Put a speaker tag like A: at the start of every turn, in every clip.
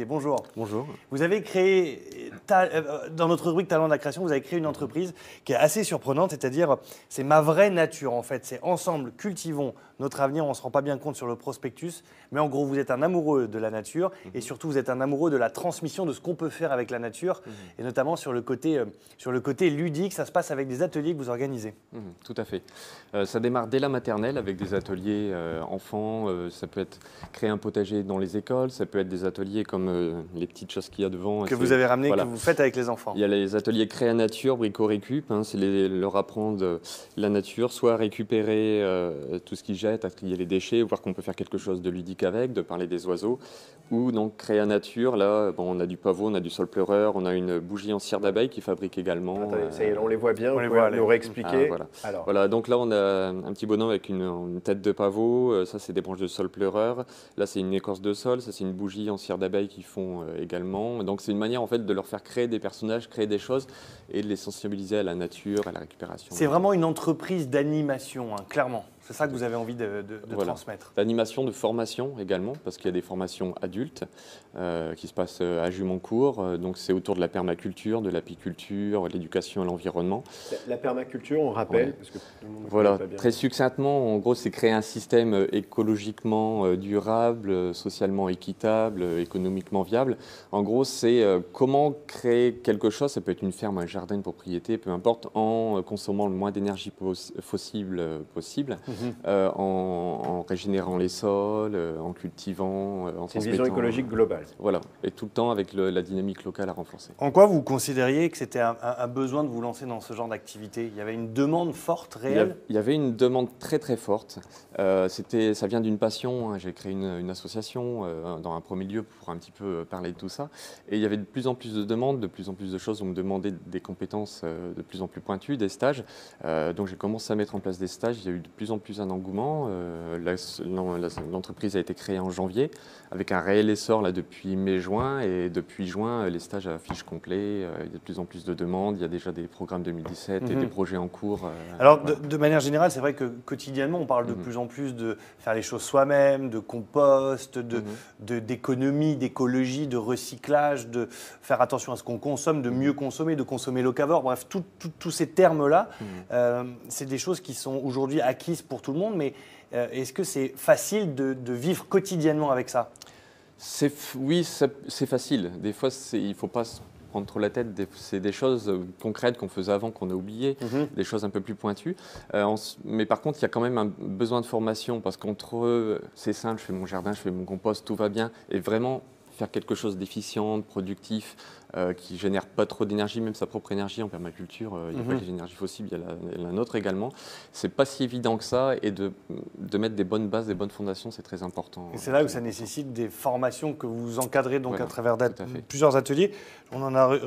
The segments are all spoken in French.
A: Et bonjour.
B: Bonjour.
A: Vous avez créé, dans notre rubrique Talent de la création, vous avez créé une entreprise qui est assez surprenante, c'est-à-dire c'est ma vraie nature en fait. C'est ensemble, cultivons notre avenir, on ne se rend pas bien compte sur le prospectus, mais en gros vous êtes un amoureux de la nature et surtout vous êtes un amoureux de la transmission de ce qu'on peut faire avec la nature et notamment sur le côté ludique, ça se passe avec des ateliers que vous organisez.
B: Tout à fait. Ça démarre dès la maternelle avec des ateliers enfants, ça peut être créer un potager dans les écoles, ça peut être des ateliers comme les petites choses qu'il y a devant.
A: Que vous avez ramené,
B: voilà.
A: que vous faites avec les enfants.
B: Il y a les ateliers Créa Nature, Brico Récup, c'est leur apprendre la nature, soit récupérer tout ce qu'ils jettent, à trier les déchets, voir qu'on peut faire quelque chose de ludique avec, de parler des oiseaux, ou donc Créa Nature, là on a du pavot, on a du sol pleureur, on a une bougie en cire d'abeille qui fabrique également.
C: Attendez, ça y est, on les voit bien,
A: on
C: vous
A: les
C: pouvez
A: voit,
C: nous réexpliquer.
B: Voilà, donc là on a un petit bonhomme avec une tête de pavot, ça c'est des branches de sol pleureur, là c'est une écorce de sol, ça c'est une bougie en cire d'abeille qu'ils font également. Donc c'est une manière en fait de leur faire créer des personnages, créer des choses et de les sensibiliser à la nature, à la récupération.
A: C'est vraiment une entreprise d'animation, clairement. C'est ça que vous avez envie de transmettre.
B: D'animation, de formation également, parce qu'il y a des formations adultes qui se passent à Jumoncourt. Donc c'est autour de la permaculture, de l'apiculture, de l'éducation à l'environnement.
C: La permaculture, on rappelle, parce que tout le monde
B: voilà,
C: pas bien.
B: très succinctement, en gros, c'est créer un système écologiquement durable, socialement équitable, économiquement viable. En gros, c'est comment créer quelque chose, ça peut être une ferme, un jardin, une propriété, peu importe, en consommant le moins d'énergie possible. En régénérant les sols, en cultivant, en
C: C'est une vision écologique globale.
B: Voilà, et tout le temps avec la dynamique locale à renforcer.
A: En quoi vous considériez que c'était un besoin de vous lancer dans ce genre d'activité? Il y avait une demande forte, réelle?
B: Il y avait une demande très très forte. Ça vient d'une passion. J'ai créé une association dans un premier lieu pour un petit peu parler de tout ça. Et il y avait de plus en plus de demandes, de plus en plus de choses. On me demandait des compétences de plus en plus pointues, des stages. Donc j'ai commencé à mettre en place des stages. Il y a eu de plus en plus un engouement. L'entreprise a été créée en janvier avec un réel essor là, depuis mai-juin. Et depuis juin, les stages affichent complet. Il y a de plus en plus de demandes. Il y a déjà des programmes 2017 et des projets en cours.
A: Alors, de manière générale, c'est vrai que quotidiennement, on parle de plus en plus de faire les choses soi-même, de compost, d'économie, d'écologie, de recyclage, de faire attention à ce qu'on consomme, de mieux consommer, de consommer locavore. Bref, tous ces termes-là, c'est des choses qui sont aujourd'hui acquises pour tout le monde. Mais est-ce que c'est facile de vivre quotidiennement avec ça?
B: Oui, c'est facile. Des fois, il ne faut pas se prendre trop la tête. C'est des choses concrètes qu'on faisait avant, qu'on a oubliées, des choses un peu plus pointues. Mais par contre, il y a quand même un besoin de formation parce qu'entre c'est simple, je fais mon jardin, je fais mon compost, tout va bien. Et vraiment faire quelque chose d'efficient, de productif, qui ne génère pas trop d'énergie, même sa propre énergie en permaculture. Il n'y a pas que les énergies fossiles, il y a la nôtre également. Ce n'est pas si évident que ça et de mettre des bonnes bases, des bonnes fondations, c'est très important.
A: Et c'est là où ça nécessite des formations que vous encadrez donc à travers plusieurs ateliers. On en a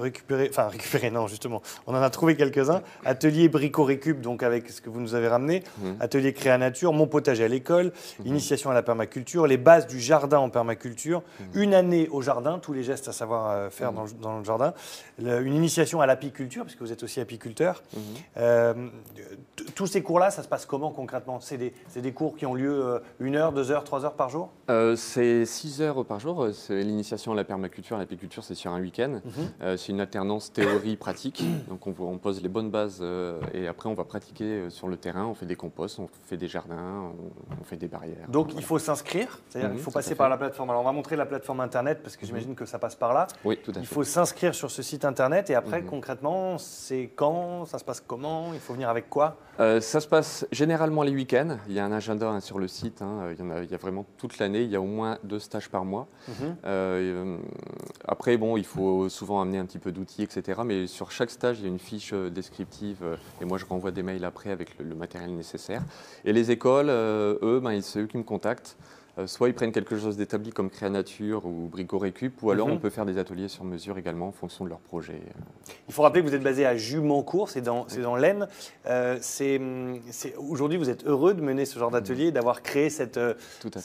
A: on en a trouvé quelques-uns. Atelier Brico Récup, donc avec ce que vous nous avez ramené. Atelier Créa Nature, Mon potager à l'école, initiation à la permaculture, les bases du jardin en permaculture, une année au jardin, tous les gestes à savoir faire dans le jardin, une initiation à l'apiculture, parce que vous êtes aussi apiculteur. Tous ces cours-là, ça se passe comment concrètement? C'est des cours qui ont lieu 1 heure, 2 heures, 3 heures par jour?
B: C'est 6 heures par jour. C'est l'initiation à la permaculture. L'apiculture, c'est sur un week-end. C'est une alternance théorie-pratique. Donc on pose les bonnes bases et après on va pratiquer sur le terrain. On fait des composts, on fait des jardins, on fait des barrières.
A: Donc il faut s'inscrire, c'est-à-dire il faut passer par la plateforme. Alors on va montrer la plateforme internet parce que j'imagine que ça passe par là.
B: Oui, tout à fait.
A: Il faut s'inscrire sur ce site internet et après concrètement, c'est quand? Ça se passe comment? Il faut venir avec quoi?
B: Ça se passe généralement les week-ends. Il y a un agenda sur le site. Il y a vraiment toute l'année. Il y a au moins 2 stages par mois. Après, il faut souvent amener un petit peu d'outils, etc. Mais sur chaque stage, il y a une fiche descriptive. Et moi, je renvoie des mails après avec le matériel nécessaire. Et les écoles, c'est eux qui me contactent. Soit ils prennent quelque chose d'établi comme Créa Nature ou Brico Récup, ou alors on peut faire des ateliers sur mesure également en fonction de leur projet.
A: Il faut rappeler que vous êtes basé à Jumoncourt, c'est dans l'Aisne. Aujourd'hui, vous êtes heureux de mener ce genre d'atelier, d'avoir créé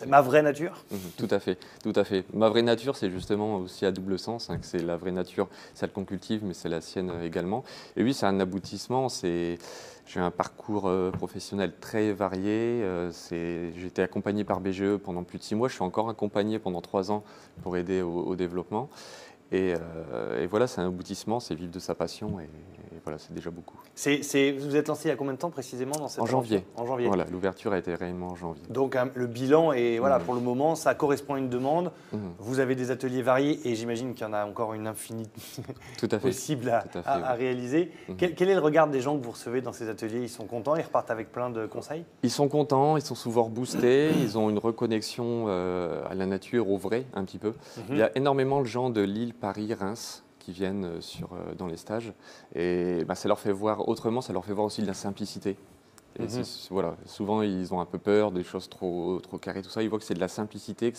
A: ma vraie nature?
B: Tout à fait, tout à fait. Ma vraie nature, c'est justement aussi à double sens, que c'est la vraie nature, celle qu'on cultive, mais c'est la sienne également. Et oui, c'est un aboutissement, j'ai un parcours professionnel très varié. J'ai été accompagné par BGE pendant pendant plus de 6 mois. Je suis encore accompagné pendant 3 ans pour aider au développement. Et voilà, c'est un aboutissement, c'est vivre de sa passion et voilà, c'est déjà beaucoup.
A: Vous êtes lancé il y a combien de temps précisément dans cette
B: En janvier.
A: En janvier.
B: Voilà, l'ouverture a été réellement en janvier.
A: Donc le bilan est, voilà, pour le moment, ça correspond à une demande. Vous avez des ateliers variés et j'imagine qu'il y en a encore une infinie possible à réaliser. Quel est le regard des gens que vous recevez dans ces ateliers? Ils sont contents, ils repartent avec plein de conseils?
B: Ils sont contents, ils sont souvent boostés, ils ont une reconnexion à la nature, au vrai, un petit peu. Il y a énormément de gens de Lille, Paris, Reims qui viennent dans les stages et ça leur fait voir autrement, ça leur fait voir aussi de la simplicité. Et voilà, souvent ils ont un peu peur des choses trop carrées, tout ça. Ils voient que c'est de la simplicité,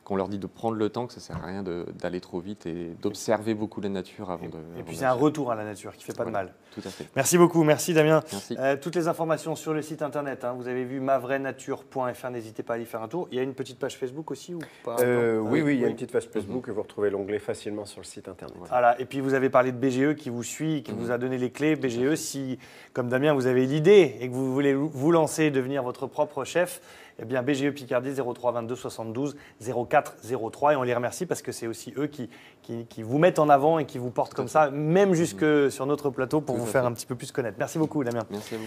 B: qu'on leur dit de prendre le temps, que ça ne sert à rien d'aller trop vite et d'observer beaucoup la nature avant de...
A: Et puis c'est un retour à la nature qui ne fait pas de mal.
B: Tout à fait.
A: Merci beaucoup, merci Damien.
B: Merci.
A: Toutes les informations sur le site internet, vous avez vu mavrainature.fr, n'hésitez pas à y faire un tour. Il y a une petite page Facebook aussi ou pas?
C: Oui, il y a une petite page Facebook et vous retrouvez l'onglet facilement sur le site internet.
A: Voilà. Et puis vous avez parlé de BGE qui vous suit, qui vous a donné les clés. BGE, si, comme Damien, vous avez l'idée et que vous voulez vous lancer et devenir votre propre chef, eh bien BGE Picardie 03 22 72 04 03 et on les remercie parce que c'est aussi eux qui vous mettent en avant et qui vous portent comme ça, même jusque sur notre plateau pour vous faire un petit peu plus connaître. Merci beaucoup Damien.
B: Merci à vous.